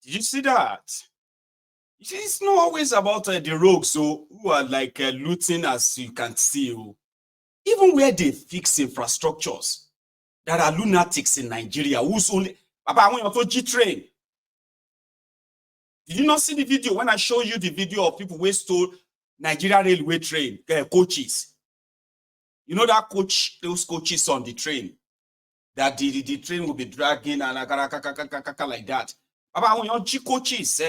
Did you see that? You see, it's not always about the rogues, so who are like looting, as you can see. Oh. Even where they fix infrastructures, there are lunatics in Nigeria who's only. Papa, I want you to G-train. Did you not see the video when I show you the video of people who stole Nigeria railway train coaches? You know that coach, those coaches on the train, that the train will be dragging and like that. Papa, when you G coaches,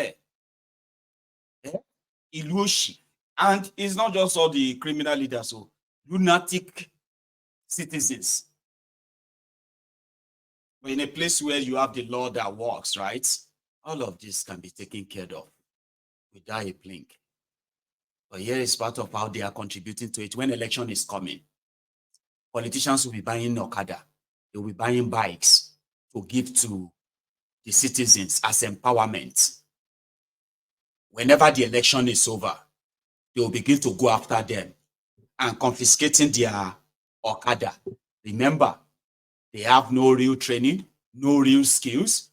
Iluoshi, and it's not just all the criminal leaders, so lunatic citizens. But in a place where you have the law that works, right? All of this can be taken care of without a blink. But here is part of how they are contributing to it. When election is coming, politicians will be buying Okada. They will be buying bikes to give to the citizens as empowerment. Whenever the election is over, they will begin to go after them and confiscating their Okada. Remember, they have no real training, no real skills,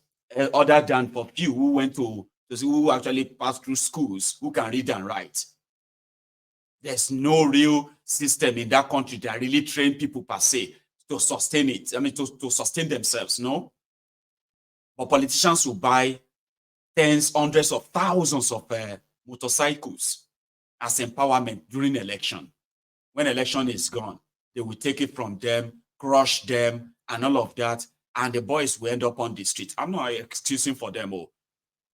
other than for few who went to who actually passed through schools, who can read and write. There's no real system in that country that really train people per se to sustain it. I mean, to sustain themselves, no? But politicians will buy tens, hundreds of thousands of motorcycles as empowerment during election. When election is gone, they will take it from them, crush them, and all of that, and the boys will end up on the street. I'm not excusing for them all.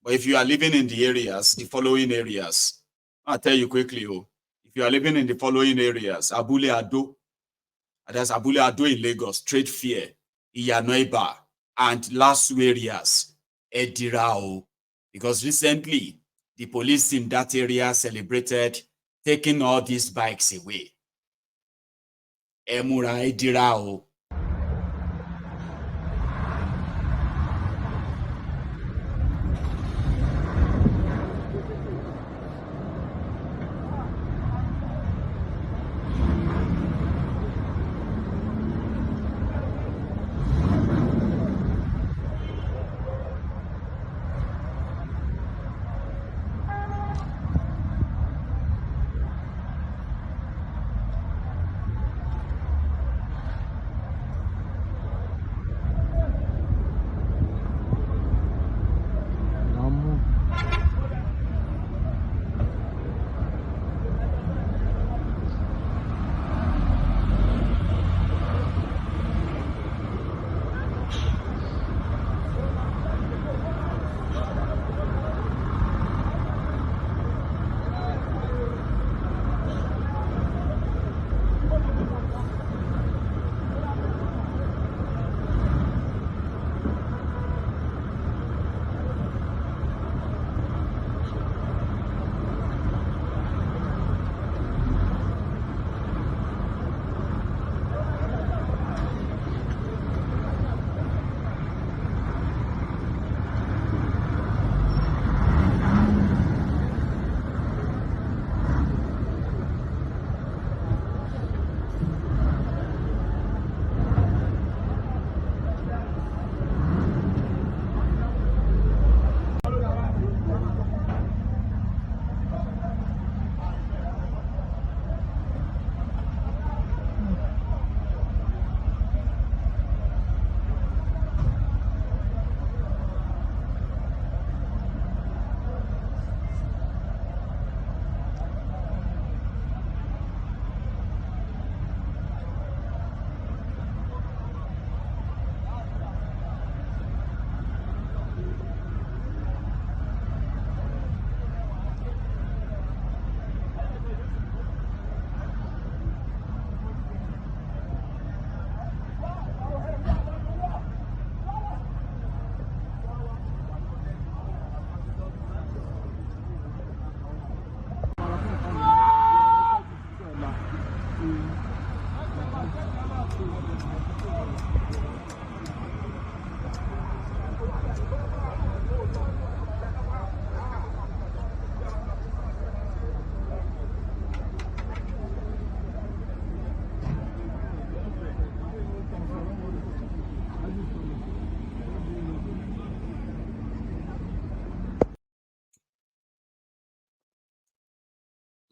But if you are living in the areas, the following areas, I'll tell you quickly, if you are living in the following areas, Abule Ado, there's Abule Ado in Lagos, Trade Fair, Iyanoiba, and Lasu areas, Edirao, because recently the police in that area celebrated taking all these bikes away. Emura Edirao.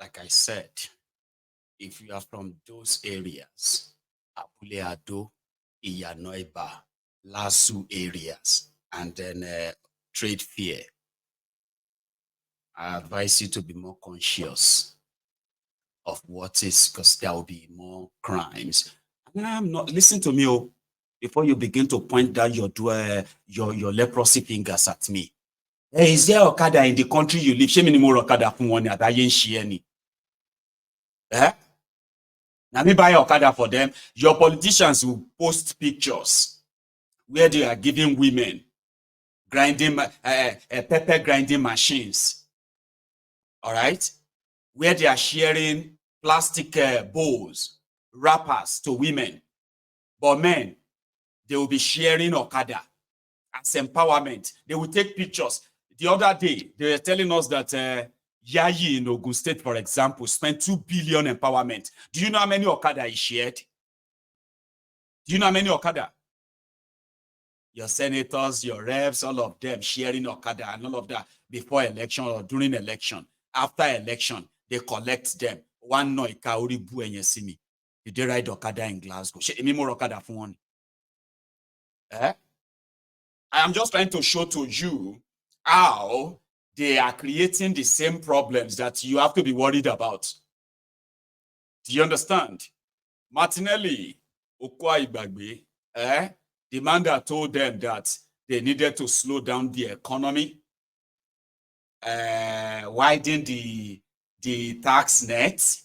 like I said, if you are from those areas, Abule Ado, Iyanoiba, Lasu areas, and then trade fear, I advise you to be more conscious of what is, because there will be more crimes. And I'm not, listen to me, before you begin to point down your leprosy fingers at me. Hey, is there Okada in the country you live? Ṣé mi ni mo ra Okada fún wọn ni àbáyé ń ṣe ẹ́ ni? Now me buy Okada for them. Your politicians will post pictures where they are giving women grinding pepper grinding machines. All right, where they are sharing plastic bowls, wrappers to women, but men, they will be sharing Okada as empowerment. They will take pictures. The other day, they were telling us that Yayi in Ogun State, for example, spent 2 billion empowerment. Do you know how many Okada he shared? Do you know how many Okada? Your senators, your reps, all of them sharing Okada and all of that before election or during election. After election, they collect them. One no ikaori bu enyesimi. Did they ride Okada in Glasgow? Emi mo Okada fún wọn. I am just trying to show to you how they are creating the same problems that you have to be worried about. Do you understand? Martinelli, Okwa Igbagbe, the man that told them that they needed to slow down the economy, widen the tax net,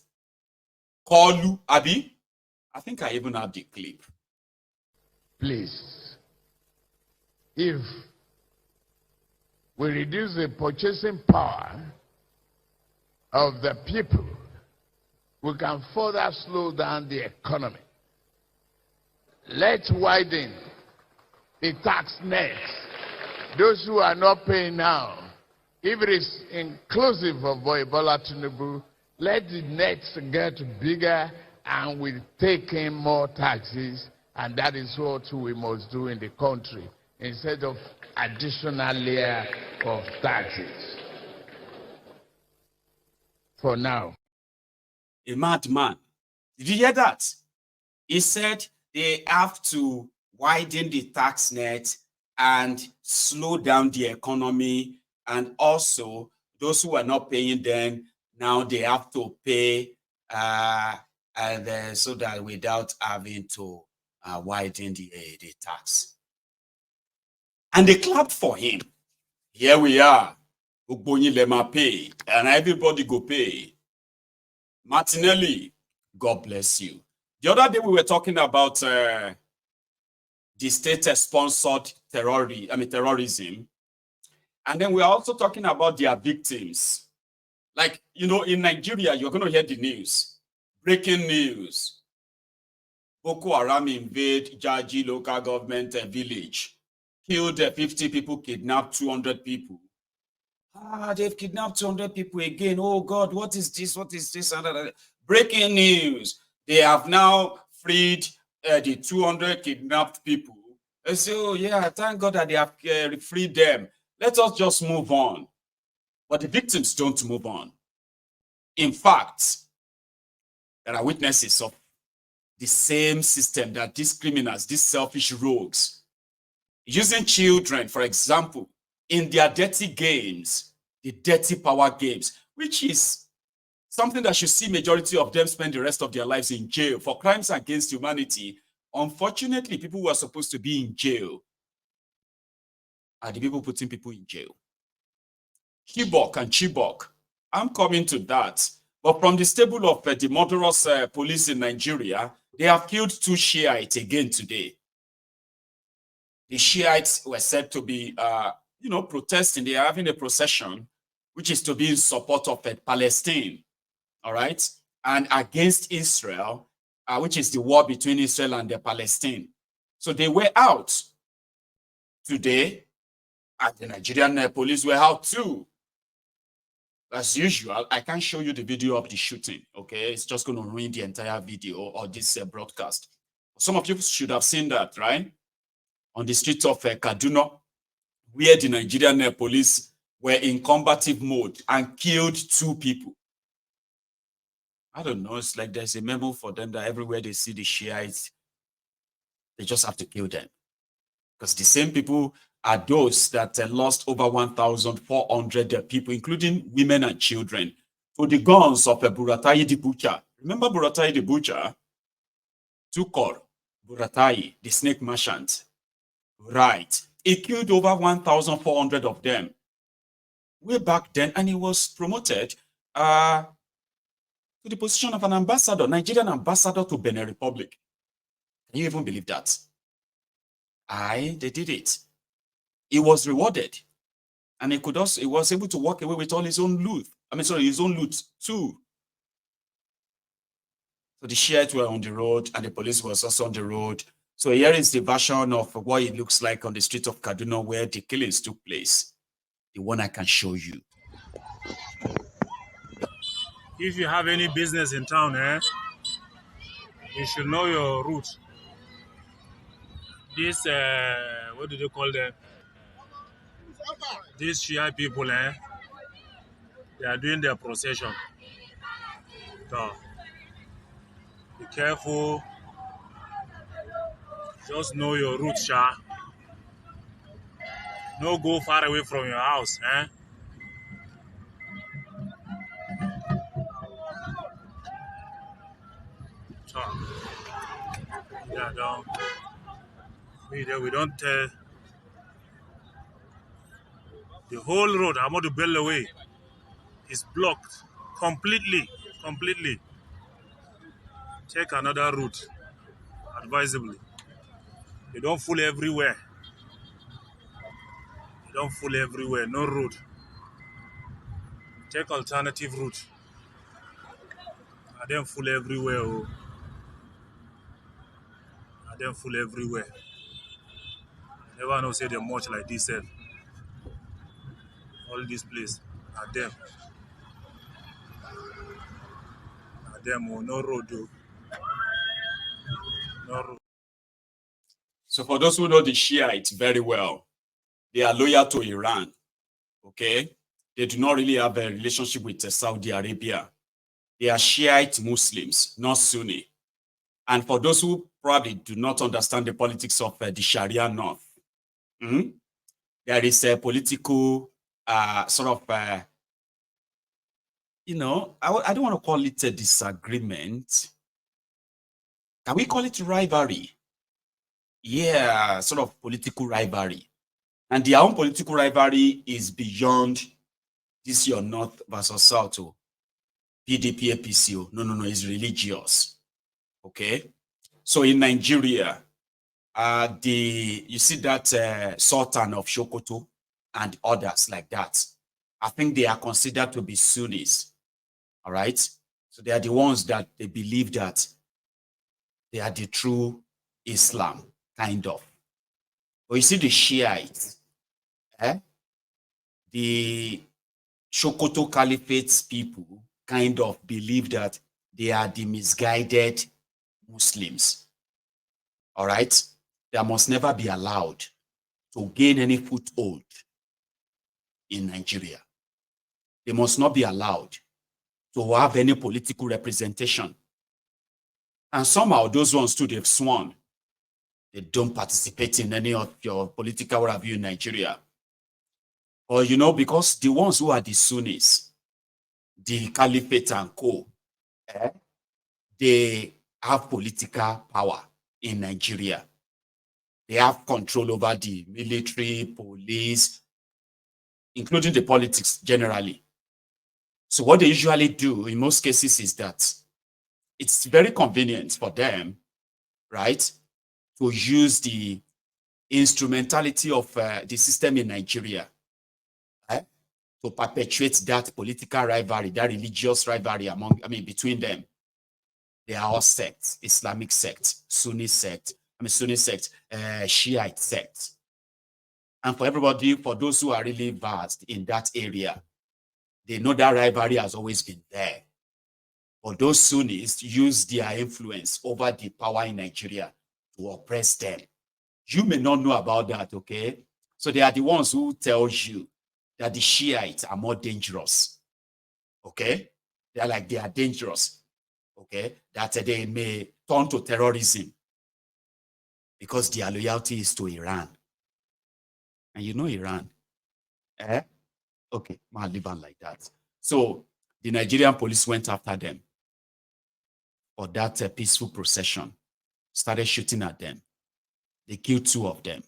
Kolu, Abi. I think I even have the clip. Please, if we reduce the purchasing power of the people, we can further slow down the economy. Let's widen the tax net. Those who are not paying now, if it is inclusive of Bola Tinubu, let the nets get bigger and we take in more taxes, and that is what we must do in the country, instead of additional layer of taxes. For now. A madman. Did you hear that? He said they have to widen the tax net and slow down the economy, and also those who are not paying them, now they have to pay so that without having to widen the tax. And they clapped for him. Here we are. Ugbonyi Lema pay, and everybody go pay. Martinelli, God bless you. The other day we were talking about the state-sponsored terrorism. And then we're also talking about their victims. Like, you know, in Nigeria, you're going to hear the news. Breaking news. Boko Haram invade Jaji local government village. Killed 50 people, kidnapped 200 people. They've kidnapped 200 people again. Oh, God, what is this? What is this? Breaking news. They have now freed the 200 kidnapped people. And so, yeah, thank God that they have freed them. Let us just move on. But the victims don't move on. In fact, there are witnesses of the same system that these criminals, these selfish rogues, using children, for example, in their dirty games, the dirty power games, which is something that you see majority of them spend the rest of their lives in jail for crimes against humanity. Unfortunately, people who are supposed to be in jail are the people putting people in jail. Chibok and Chibok, I'm coming to that. But from the stable of the murderous police in Nigeria, they have killed 2 Shiites again today. The Shiites were said to be, protesting. They are having a procession, which is to be in support of Palestine, all right, and against Israel, which is the war between Israel and Palestine. So they were out today, and the Nigerian police were out too. As usual, I can't show you the video of the shooting, okay? It's just going to ruin the entire video or this broadcast. Some of you should have seen that, right? On the streets of Kaduna, where the Nigerian police were in combative mode and killed 2 people. I don't know. It's like there's a memo for them that everywhere they see the Shiites, they just have to kill them. Because the same people are those that lost over 1,400 people, including women and children, to the guns of Buratai the Butcher. Remember Buratai the Butcher? Tukor, Buratai, the snake merchant. Right. He killed over 1,400 of them way back then, and he was promoted to the position of an ambassador, Nigerian ambassador to Benin Republic. Can you even believe that? They did it. He was rewarded, and he was able to walk away with all his own loot. His own loot too. So the Shiites were on the road, and the police was also on the road. So here is the version of what it looks like on the street of Kaduna where the killings took place. The one I can show you. If you have any business in town, you should know your route. This, what do they call them? These Shia people, they are doing their procession. So, be careful. Just know your route, Sha. No go far away from your house, So, yeah, we don't the whole road, Amadu Bello way, is blocked completely. Take another route, advisably. They don't fool everywhere. No road. Take alternative route. I don't fool everywhere. Never know say they much like this. All this place are them. No road though. No road. So for those who know the Shiites very well, they are loyal to Iran. Okay? They do not really have a relationship with Saudi Arabia. They are Shiite Muslims, not Sunni. And for those who probably do not understand the politics of the Sharia North, there is a political sort of, I don't want to call it a disagreement. Can we call it rivalry? Yeah, sort of political rivalry. And their own political rivalry is beyond this your North versus South. PDP, APC. No, it's religious. Okay? So in Nigeria, you see that Sultan of Sokoto and others like that. I think they are considered to be Sunnis. All right? So they are the ones that they believe that they are the true Islam, kind of. But you see the Shiites, the Sokoto Caliphate's people kind of believe that they are the misguided Muslims. All right? They must never be allowed to gain any foothold in Nigeria. They must not be allowed to have any political representation. And somehow those ones too, they've sworn they don't participate in any of your political review in Nigeria. Or, because the ones who are the Sunnis, the Caliphate and co, they have political power in Nigeria. They have control over the military, police, including the politics generally. So what they usually do in most cases is that it's very convenient for them, right, to use the instrumentality of the system in Nigeria to perpetuate that political rivalry, that religious rivalry between them. They are all sects: Islamic sect, Sunni sect, Shiite sect. And for everybody, for those who are really vast in that area, they know that rivalry has always been there. But those Sunnis use their influence over the power in Nigeria to oppress them. You may not know about that, okay? So they are the ones who tell you that the Shiites are more dangerous, okay? They are dangerous. okay, that they may turn to terrorism because their loyalty is to Iran. And you know Iran. Eh? Okay, Maliban like that. So the Nigerian police went after them for that peaceful procession, started shooting at them. They killed 2 of them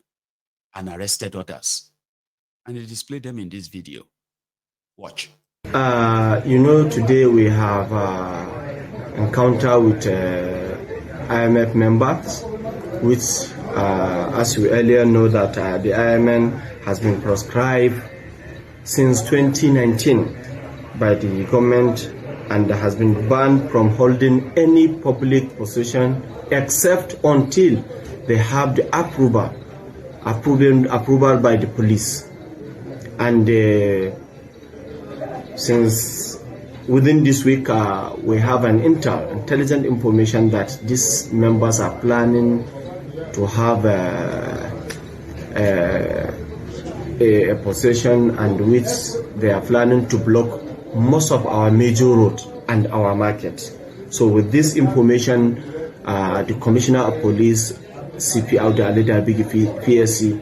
and arrested others. And they displayed them in this video. Watch. Today we have encounter with IMF members, which, as you earlier know, that the IMF has been proscribed since 2019 by the government and has been banned from holding any public position except until they have the approval by the police. And since within this week, we have an intelligent information that these members are planning to have a possession, and which they are planning to block most of our major roads and our markets. So with this information, the Commissioner of Police, CP Audu Alida Bigi PSC,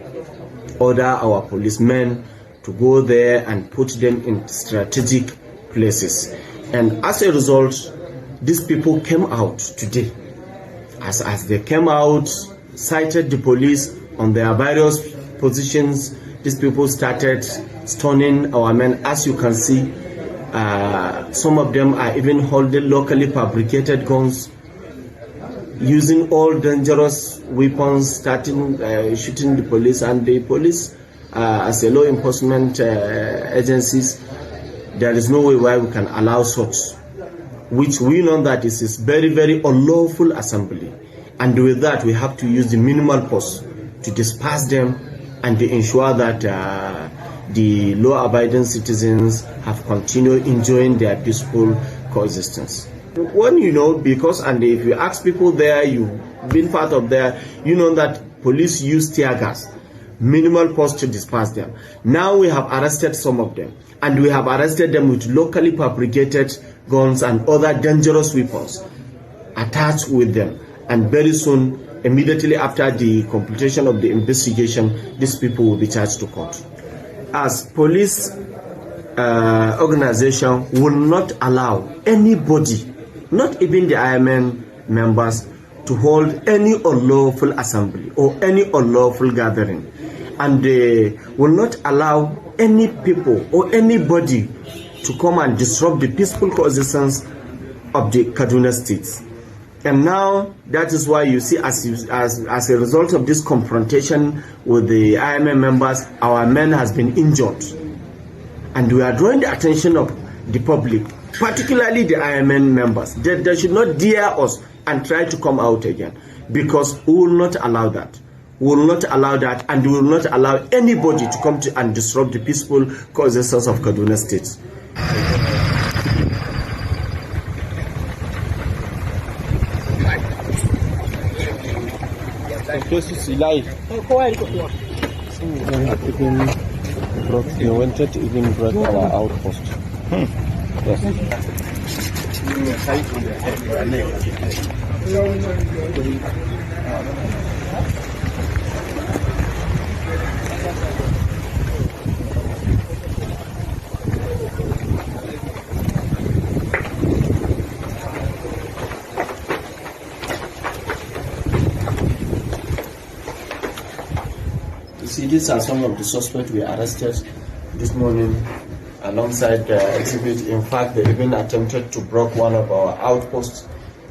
order our policemen to go there and put them in strategic places. And as a result, these people came out today. As they came out, cited the police on their various positions, these people started stoning our men. As you can see, some of them are even holding locally fabricated guns, using all dangerous weapons, starting shooting the police. And the police, as a law enforcement agencies, there is no way why we can allow such, which we know that this is very, very unlawful assembly. And with that, we have to use the minimal force to disperse them and to ensure that the law-abiding citizens have continued enjoying their peaceful coexistence. When because, and if you ask people there, you've been part of there, you know that police use tear gas, minimal force to disperse them. Now we have arrested some of them, and we have arrested them with locally fabricated guns and other dangerous weapons attached with them. And very soon, immediately after the completion of the investigation, these people will be charged to court. As police organization will not allow anybody, not even the IMN members, to hold any unlawful assembly or any unlawful gathering. And they will not allow any people or anybody to come and disrupt the peaceful coexistence of the Kaduna State. And now that is why you see, as a result of this confrontation with the IMM members, our men has been injured. And we are drawing the attention of the public, particularly the IMN members, that they should not dare us and try to come out again, because we will not allow that. We will not allow that, and we will not allow anybody to come to and disrupt the peaceful coexistence of Kaduna State. They wanted to even break our outpost. Yes. You see, these are some of the suspects we arrested this morning alongside the exhibit. In fact, they even attempted to break one of our outposts,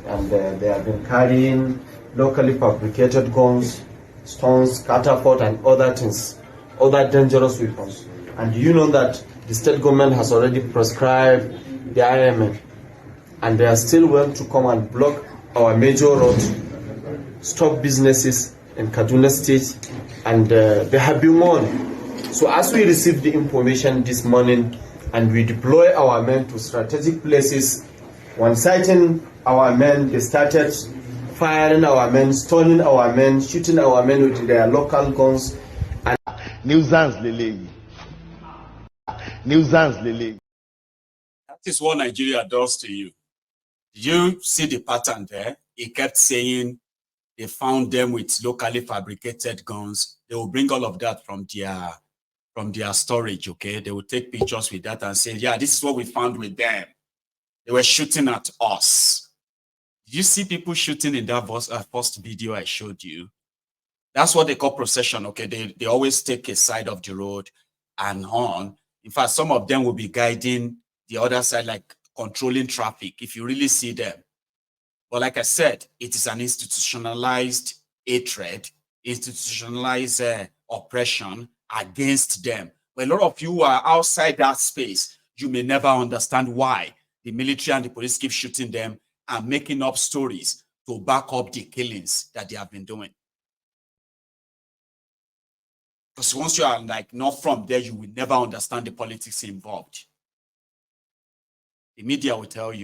and they have been carrying locally fabricated guns, stones, catapult, and other things, other dangerous weapons. And you know that the state government has already prescribed the IMF, and they are still willing to come and block our major roads, stop businesses in Kaduna State, and they have been warned. So as we received the information this morning, and we deploy our men to strategic places, when sighting our men, they started firing our men, stoning our men, shooting our men with their local guns. And Nuisance Lele. That is what Nigeria does to you. Did you see the pattern there? He kept saying they found them with locally fabricated guns. They will bring all of that from their storage, okay? They will take pictures with that and say, yeah, this is what we found with them. They were shooting at us. Did you see people shooting in that first video I showed you? That's what they call procession, okay? They always take a side of the road and on. In fact, some of them will be guiding the other side, like controlling traffic, if you really see them. But like I said, it is an institutionalized hatred, institutionalized oppression against them. But a lot of you who are outside that space, you may never understand why the military and the police keep shooting them and making up stories to back up the killings that they have been doing. Because once you are like not from there, you will never understand the politics involved. The media will tell you.